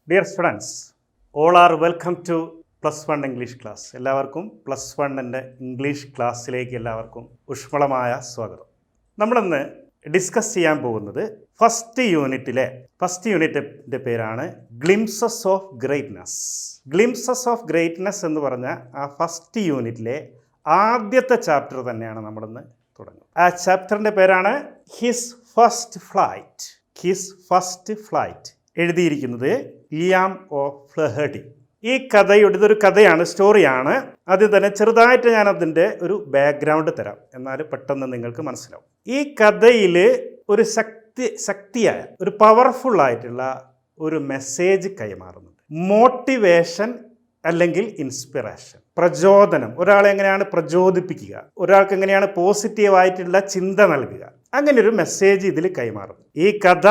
Dear students, all are welcome to +1 English class. എല്ലാവർക്കും +1 English ക്ലാസ്സിലേക്ക് എല്ലാവർക്കും ഊഷ്മളമായ സ്വാഗതം. നമ്മളിന്ന് ഡിസ്കസ് ചെയ്യാൻ പോകുന്നത് ഫസ്റ്റ് യൂണിറ്റിൻ്റെ പേരാണ് glimpses of greatness. Glimpses of greatness എന്ന് പറഞ്ഞ ആ ഫസ്റ്റ് യൂണിറ്റിലെ ആദ്യത്തെ ചാപ്റ്റർ തന്നെയാണ് നമ്മളിന്ന് തുടങ്ങുന്നത്. ആ ചാപ്റ്ററിൻ്റെ പേരാണ് ഹിസ് ഫസ്റ്റ് ഫ്ലൈറ്റ്. എഴുതിയിരിക്കുന്നത് ലിയാം ഓ ഫ്ലഹർട്ടി. ഈ ഇതൊരു കഥയാണ്, സ്റ്റോറിയാണ്. ആദ്യം തന്നെ ചെറുതായിട്ട് ഞാൻ അതിൻ്റെ ഒരു ബാക്ക്ഗ്രൗണ്ട് തരാം, എന്നാൽ പെട്ടെന്ന് നിങ്ങൾക്ക് മനസ്സിലാവും. ഈ കഥയിൽ ഒരു ശക്തിയായ ഒരു പവർഫുൾ ആയിട്ടുള്ള ഒരു മെസ്സേജ് കൈമാറുന്നുണ്ട്. മോട്ടിവേഷൻ അല്ലെങ്കിൽ ഇൻസ്പിറേഷൻ, പ്രചോദനം. ഒരാളെ എങ്ങനെയാണ് പ്രചോദിപ്പിക്കുക, ഒരാൾക്ക് എങ്ങനെയാണ് പോസിറ്റീവായിട്ടുള്ള ചിന്ത നൽകുക, അങ്ങനെ ഒരു മെസ്സേജ് ഇതിൽ കൈമാറുന്നു. ഈ കഥ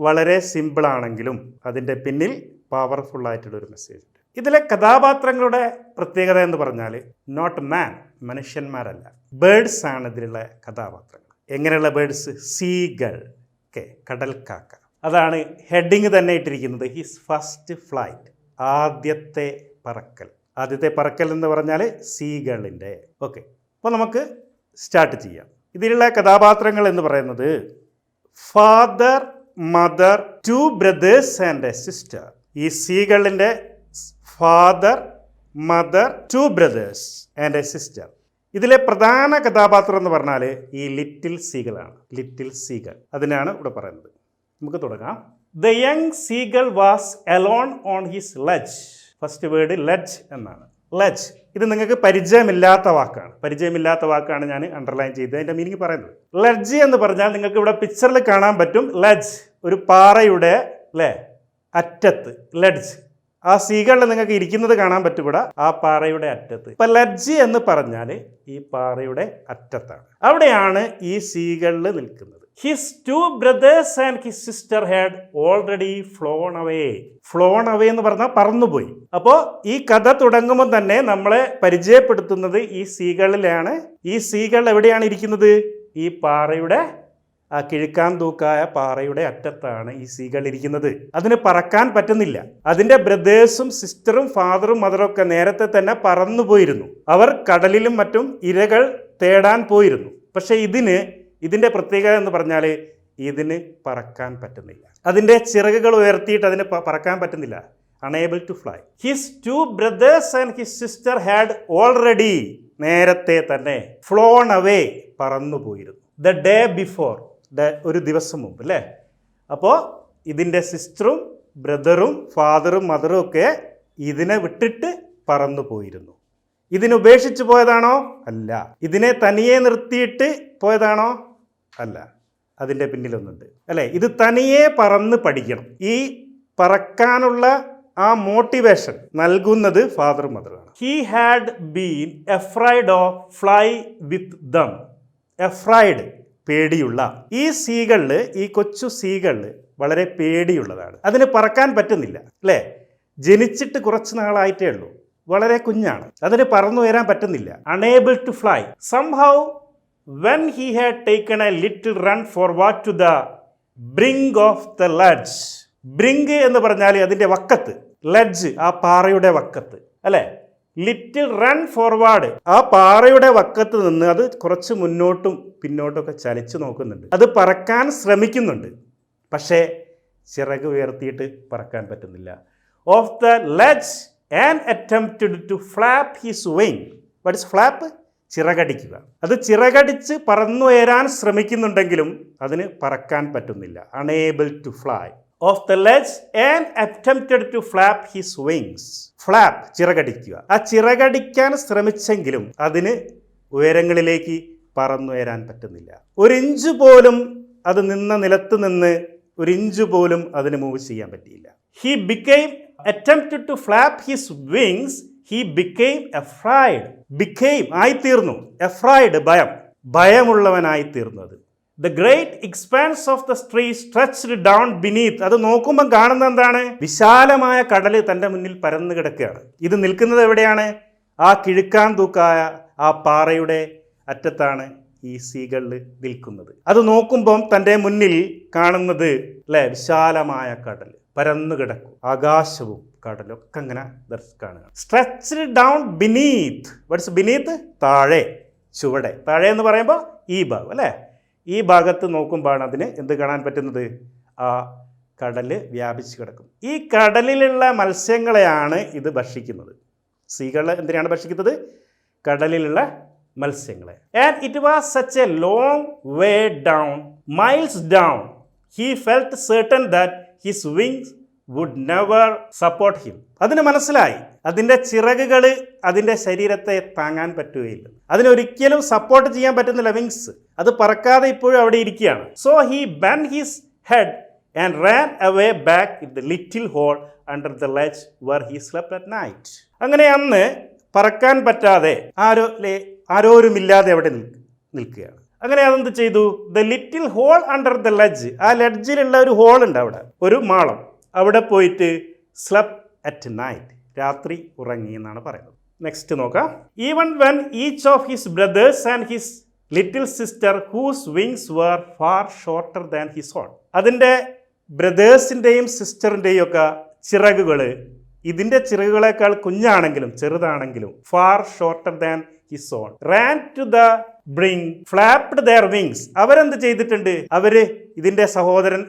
വളരെ സിമ്പിളാണെങ്കിലും അതിൻ്റെ പിന്നിൽ പവർഫുൾ ആയിട്ടുള്ള ഒരു മെസ്സേജ് ഉണ്ട്. ഇതിലെ കഥാപാത്രങ്ങളുടെ പ്രത്യേകത എന്ന് പറഞ്ഞാൽ നോട്ട് മാൻ, മനുഷ്യന്മാരല്ല, ബേർഡ്സ് ആണ് ഇതിലുള്ള കഥാപാത്രങ്ങൾ. എങ്ങനെയുള്ള ബേർഡ്സ്? സീകൾ, കടൽക്കാക്ക. അതാണ് ഹെഡിങ് തന്നെ ഇട്ടിരിക്കുന്നത്, ഹിസ് ഫസ്റ്റ് ഫ്ലൈറ്റ്, ആദ്യത്തെ പറക്കൽ എന്ന് പറഞ്ഞാൽ സീകളിൻ്റെ. ഓക്കെ, അപ്പോൾ നമുക്ക് സ്റ്റാർട്ട് ചെയ്യാം. ഇതിലുള്ള കഥാപാത്രങ്ങൾ എന്ന് പറയുന്നത് father, mother, 2 brothers and a sister. ഈ സീകളിൻ്റെ father, mother, 2 brothers and a sister. ഇതിലെ പ്രധാന കഥാപാത്രം എന്ന് പറഞ്ഞാൽ ഈ ലിറ്റിൽ സീകൾ. അതിനാണ് ഇവിടെ പറയുന്നത്. നമുക്ക് തുടങ്ങാം. The young seagull was alone on his ledge. First word ledge എന്നാണ്. ലെഡ്ജ് ഇത് നിങ്ങൾക്ക് പരിചയമില്ലാത്ത വാക്കാണ് ഞാൻ അണ്ടർലൈൻ ചെയ്ത് അതിൻ്റെ മീനിങ് പറയുന്നത്. ലെഡ്ജ് എന്ന് പറഞ്ഞാൽ നിങ്ങൾക്ക് ഇവിടെ പിക്ചറിൽ കാണാൻ പറ്റും. ലെഡ്ജ് ഒരു പാറയുടെ അറ്റത്ത്, ലെഡ്ജ് ആ സീകളിൽ നിങ്ങൾക്ക് ഇരിക്കുന്നത് കാണാൻ പറ്റും ഇവിടെ, ആ പാറയുടെ അറ്റത്ത്. ഇപ്പൊ ലെഡ്ജ് എന്ന് പറഞ്ഞാൽ ഈ പാറയുടെ അറ്റത്താണ്, അവിടെയാണ് ഈ സീകളിൽ നിൽക്കുന്നത്. His 2 brothers and his sister had already flown away എന്ന് പറഞ്ഞാൽ പറന്നുപോയി. അപ്പോൾ ഈ കഥ തുടങ്ങുമ്പോൾ തന്നെ നമ്മളെ പരിചയപ്പെടുത്തുന്നത് ഈ സീകളിലാണ്. ഈ സീകൾ എവിടെയാണ് ഇരിക്കുന്നത്? ഈ പാറയുടെ ആ കിഴുക്കാൻ തൂക്കായ പാറയുടെ അറ്റത്താണ് ഈ സീകൾ ഇരിക്കുന്നത്. അതിന് പറക്കാൻ പറ്റുന്നില്ല. അതിൻ്റെ ബ്രദേഴ്സും സിസ്റ്ററും ഫാദറും മദറും ഒക്കെ നേരത്തെ തന്നെ പറന്നുപോയിരുന്നു. അവർ കടലിലും മറ്റും ഇരകൾ തേടാൻ പോയിരുന്നു. പക്ഷെ ഇതിൻ്റെ പ്രത്യേകത എന്ന് പറഞ്ഞാൽ ഇതിന് പറക്കാൻ പറ്റുന്നില്ല. അതിൻ്റെ ചിറകുകൾ ഉയർത്തിയിട്ട് അതിന് പറക്കാൻ പറ്റുന്നില്ല. Unable to fly. His 2 brothers and his sister had already, നേരത്തെ തന്നെ, ഫ്ലോൺ അവേ, പറന്നു പോയിരുന്നു. ദ ഡേ ബിഫോർ, ഒരു ദിവസം മുമ്പ് അല്ലേ. അപ്പോൾ ഇതിൻ്റെ സിസ്റ്ററും ബ്രദറും ഫാദറും മദറും ഒക്കെ ഇതിനെ വിട്ടിട്ട് പറന്നു പോയിരുന്നു. ഇതിനുപേക്ഷിച്ച് പോയതാണോ? അല്ല. ഇതിനെ തനിയെ നിർത്തിയിട്ട് പോയതാണോ? അല്ല. അതിൻ്റെ പിന്നിലൊന്നുണ്ട് അല്ലേ. ഇത് തനിയെ പറന്ന് പഠിക്കണം. ഈ പറക്കാനുള്ള ആ മോട്ടിവേഷൻ നൽകുന്നത് ഫാദറും മദറാണ്. He had been afraid of fly with them. Afraid, പേടിയുള്ള. ഈ സീകളിൽ, ഈ കൊച്ചു സീകളിൽ വളരെ പേടിയുള്ളതാണ്. അതിന് പറക്കാൻ പറ്റുന്നില്ല അല്ലേ. ജനിച്ചിട്ട് കുറച്ച് നാളായിട്ടേ ഉള്ളൂ, വളരെ കുഞ്ഞാണ്. അതിന് പറന്നുയരാൻ പറ്റുന്നില്ല. Unable to fly. Somehow when he had taken a little run forward to the brink of the ledge. brink എന്ന് പറഞ്ഞാൽ അതിൻ്റെ വക്കത്ത്, ലെഡ്ജ് ആ പാറയുടെ വക്കത്ത് അല്ലേ. ലിറ്റിൽ റൺ ഫോർവേഡ്, ആ പാറയുടെ വക്കത്ത് നിന്ന് അത് കുറച്ച് മുന്നോട്ടും പിന്നോട്ടും ഒക്കെ ചലിച്ചു നോക്കുന്നുണ്ട്. അത് പറക്കാൻ ശ്രമിക്കുന്നുണ്ട്, പക്ഷേ ചിറക് ഉയർത്തിയിട്ട് പറക്കാൻ പറ്റുന്നില്ല. Of the ledge and attempted to flap his wing. What is flap? ചിറകടിക്കുക. അത് ചിറകടിച്ച് പറന്നുയരാൻ ശ്രമിക്കുന്നുണ്ടെങ്കിലും അതിന് പറക്കാൻ പറ്റുന്നില്ല. Unable to fly. Off the ledge and attempted to flap his wings. Flap, ചിറകടിക്കുക. ആ ചിറകടിക്കാൻ ശ്രമിച്ചെങ്കിലും അതിന് ഉയരങ്ങളിലേക്ക് പറന്നുയരാൻ പറ്റുന്നില്ല. 1 ഇഞ്ച് പോലും അത് നിന്ന നിലത്ത് നിന്ന് 1 ഇഞ്ച് പോലും അതിന് മൂവ് ചെയ്യാൻ പറ്റിയില്ല. He became attempted to flap his wings. He became afraid. ആയിത്തീർന്നു. afraid, ഭയമുള്ളവനായിത്തീർന്നത്. The great expanse of the sea stretched down beneath. അത് നോക്കുമ്പോൾ കാണുന്നത് എന്താണ്? വിശാലമായ കടൽ തൻ്റെ മുന്നിൽ പരന്നു കിടക്കുകയാണ്. ഇത് നിൽക്കുന്നത് എവിടെയാണ്? ആ കിഴുക്കാൻ തൂക്കായ ആ പാറയുടെ അറ്റത്താണ് ഈ സീകളിൽ നിൽക്കുന്നത്. അത് നോക്കുമ്പം തൻ്റെ മുന്നിൽ കാണുന്നത് അല്ലേ, വിശാലമായ കടൽ. പരന്നു കിടക്കും. ആകാശവും കടലൊക്കെ അങ്ങനെ കാണുക. Stretched down beneath. What's beneath? താഴെ, ചുവടെ. താഴെ എന്ന് പറയുമ്പോൾ ഈ ഭാഗം അല്ലേ? ഈ ഭാഗത്ത് നോക്കുമ്പോഴാണ് അതിന് എന്ത് കാണാൻ പറ്റുന്നത്? ആ കടൽ വ്യാപിച്ച് കിടക്കും. ഈ കടലിലുള്ള മത്സ്യങ്ങളെയാണ് ഇത് ഭക്ഷിക്കുന്നത്. സീകൾ എന്തിനാണ് ഭക്ഷിക്കുന്നത്? കടലിലുള്ള മത്സ്യങ്ങളെ. And it was such a long way down, miles down, he felt certain that his wings would never support him. അതിന് മനസ്സിലായി അതിൻ്റെ ചിറകുകൾ അതിൻ്റെ ശരീരത്തെ താങ്ങാൻ പറ്റുകയില്ല, അതിനൊരിക്കലും സപ്പോർട്ട് ചെയ്യാൻ പറ്റുന്നില്ല വിങ്സ്. അത് പറക്കാതെ ഇപ്പോഴും അവിടെ ഇരിക്കുകയാണ്. So he bend his head and ran away back in the little hole under the ledge where he slept at night. അങ്ങനെ അന്ന് പറക്കാൻ പറ്റാതെ ആരോരുമില്ലാതെ അവിടെ നിൽക്കുകയാണ്. അങ്ങനെ അതെന്ത് ചെയ്തു? The little hole under the ledge, ആ ലെഡ്ജിലുള്ള ഒരു ഹോൾ ഉണ്ട് അവിടെ, ഒരു മാളം, അവിടെ പോയിട്ട് സ്ലെപ്റ്റ് അറ്റ് നൈറ്റ്, രാത്രി ഉറങ്ങി എന്നാണ് പറയുന്നത്. നെക്സ്റ്റ് നോക്കാം. Even when each of his brothers and his little sister whose wings were far shorter than his own. അതിൻ്റെ ബ്രദേഴ്സിൻ്റെയും സിസ്റ്ററിൻ്റെയും ഒക്കെ ചിറകുകൾ ഇതിൻ്റെ ചിറകുകളേക്കാൾ കുഞ്ഞാണെങ്കിലും ചെറുതാണെങ്കിലും far shorter than his own ran to the brink flapped their wings. അവരെന്ത് ചെയ്തിട്ടുണ്ട്? അവര് ഇതിൻ്റെ സഹോദരൻ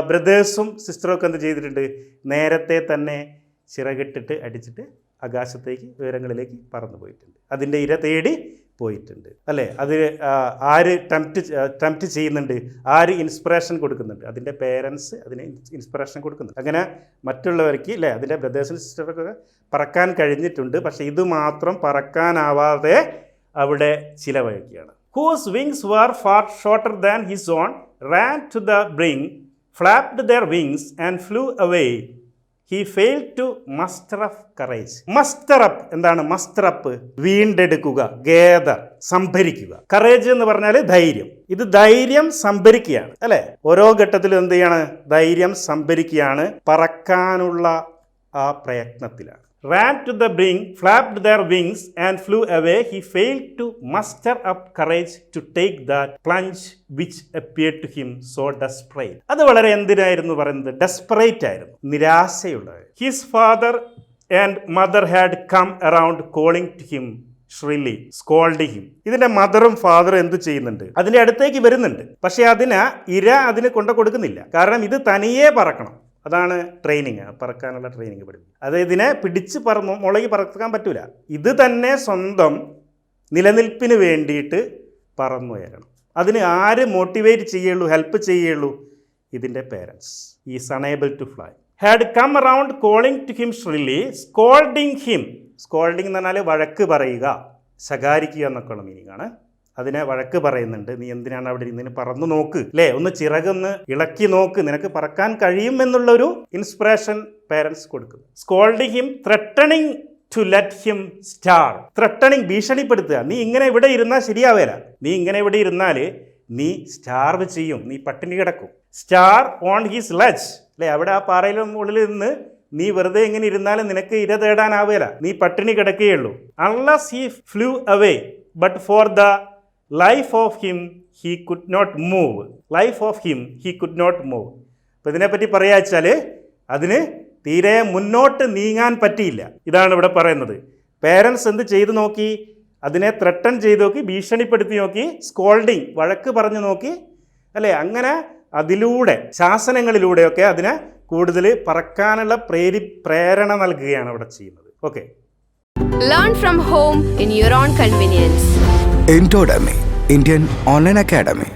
ബ്രദേഴ്സും സിസ്റ്ററും ഒക്കെ എന്ത് ചെയ്തിട്ടുണ്ട്? നേരത്തെ തന്നെ ചിറകിട്ടിട്ട് അടിച്ചിട്ട് ആകാശത്തേക്ക് ഉയരങ്ങളിലേക്ക് പറന്നു പോയിട്ടുണ്ട്. അതിൻ്റെ ഇര തേടി പോയിട്ടുണ്ട് അല്ലേ? അത് ആര് ടെംപ്റ്റ് ചെയ്യുന്നുണ്ട്? ആര് ഇൻസ്പിറേഷൻ കൊടുക്കുന്നുണ്ട്? അതിൻ്റെ പേരൻസ് അതിന് ഇൻസ്പിറേഷൻ കൊടുക്കുന്നുണ്ട്. അങ്ങനെ മറ്റുള്ളവർക്ക് അല്ലേ അതിൻ്റെ ബ്രദേഴ്സും സിസ്റ്റർക്കൊക്കെ പറക്കാൻ കഴിഞ്ഞിട്ടുണ്ട്. പക്ഷേ ഇത് മാത്രം പറക്കാനാവാതെ അവിടെ ചിലവഴിക്കുകയാണ്. Whose wings were far shorter than his own ran to the brink flapped their wings and flew away. He failed to muster up courage. Muster up എന്താണ്? muster up വീണ്ടെടുക്കുക, gather, സംഭരിക്കുക. കറേജ് എന്ന് പറഞ്ഞാൽ ധൈര്യം. ഇത് ധൈര്യം സംഭരിക്കുകയാണ് അല്ലേ? ഓരോ ഘട്ടത്തിലും എന്ത് ചെയ്യാണ്? ധൈര്യം സംഭരിക്കുകയാണ്, പറക്കാനുള്ള ആ പ്രയത്നത്തിലാണ്. Ran to the brink, flapped their wings and flew away. He failed to muster up courage to take that plunge which appeared to him so desperate. അത് വളരെ എന്തിനായിരുന്നു പറയുന്നത്? ഡെസ്പറേറ്റ് ആയിരുന്നു, നിരാശയുള്ളത്. His father and mother had come around calling to him shrilly, scolding him. ഇതിന്റെ മദറും ഫാദറും എന്ത് ചെയ്യുന്നുണ്ട്? അതിന്റെ അടുത്തേക്ക് വരുന്നുണ്ട്. പക്ഷെ അതിന് കൊണ്ടു കൊടുക്കുന്നില്ല. കാരണം ഇത് തനിയെ പറക്കണം. അതാണ് ട്രെയിനിങ്, പറക്കാനുള്ള ട്രെയിനിങ് പഠിക്കും. അത് ഇതിനെ പിടിച്ച് മുളകി പറക്കാൻ പറ്റൂല. ഇത് തന്നെ സ്വന്തം നിലനിൽപ്പിന് വേണ്ടിയിട്ട് പറന്നുയരണം. അതിന് ആര് മോട്ടിവേറ്റ് ചെയ്യുള്ളൂ, ഹെൽപ്പ് ചെയ്യുള്ളൂ? ഇതിൻ്റെ parents. Is unable to fly. Had come around calling to him shrilly, scolding him. Scolding എന്ന് പറഞ്ഞാൽ വഴക്ക് പറയുക, ശകാരിക്കുക എന്നൊക്കെയുള്ള മീനിങ് ആണ്. അതിനെ വഴക്ക് പറയുന്നുണ്ട്. നീ എന്തിനാണ് അവിടെ ഇരുന്ന് പറന്നു നോക്ക് അല്ലേ, ഒന്ന് ചിറകൊന്ന് ഇളക്കി നോക്ക്, നിനക്ക് പറക്കാൻ കഴിയും എന്നുള്ളൊരു ഇൻസ്പിറേഷൻ പേരൻസ് കൊടുക്കും. Scolding him, threatening to let him starve. Threatening, ഭീഷണിപ്പെടുത്തുക. നീ ഇങ്ങനെ ഇവിടെ ഇരുന്നാൽ ശരിയാവില്ല, നീ ഇങ്ങനെ ഇവിടെ ഇരുന്നാൽ നീ സ്റ്റാർവ് ചെയ്യും, നീ പട്ടിണി കിടക്കും. സ്റ്റാർ ഓൺ ഹിസ് ലെഡ്ജ് അല്ലേ, അവിടെ ആ പാറയിലും മുകളിൽ നിന്ന് നീ വെറുതെ ഇങ്ങനെ ഇരുന്നാലും നിനക്ക് ഇര തേടാനാവില്ല, നീ പട്ടിണി കിടക്കുകയുള്ളൂ. Unless he flew away but for the life of him he could not move. Life of him he could not move. അപ്പോൾ ഇതിനെപ്പറ്റി പറയുക വെച്ചാൽ അതിന് തീരെ മുന്നോട്ട് നീങ്ങാൻ പറ്റിയില്ല. ഇതാണ് ഇവിടെ പറയുന്നത്. പേരൻസ് എന്ത് ചെയ്തു നോക്കി? അതിനെ ത്രെട്ടൺ ചെയ്ത് നോക്കി, ഭീഷണിപ്പെടുത്തി നോക്കി, സ്കോൾഡിങ്, വഴക്ക് പറഞ്ഞു നോക്കി അല്ലേ. അങ്ങനെ അതിലൂടെ ശാസനങ്ങളിലൂടെയൊക്കെ അതിനെ കൂടുതൽ പറക്കാനുള്ള പ്രേരണ നൽകുകയാണ് ഇവിടെ ചെയ്യുന്നത്. Okay. Learn from home in your own convenience. Indodemy Indian Online Academy.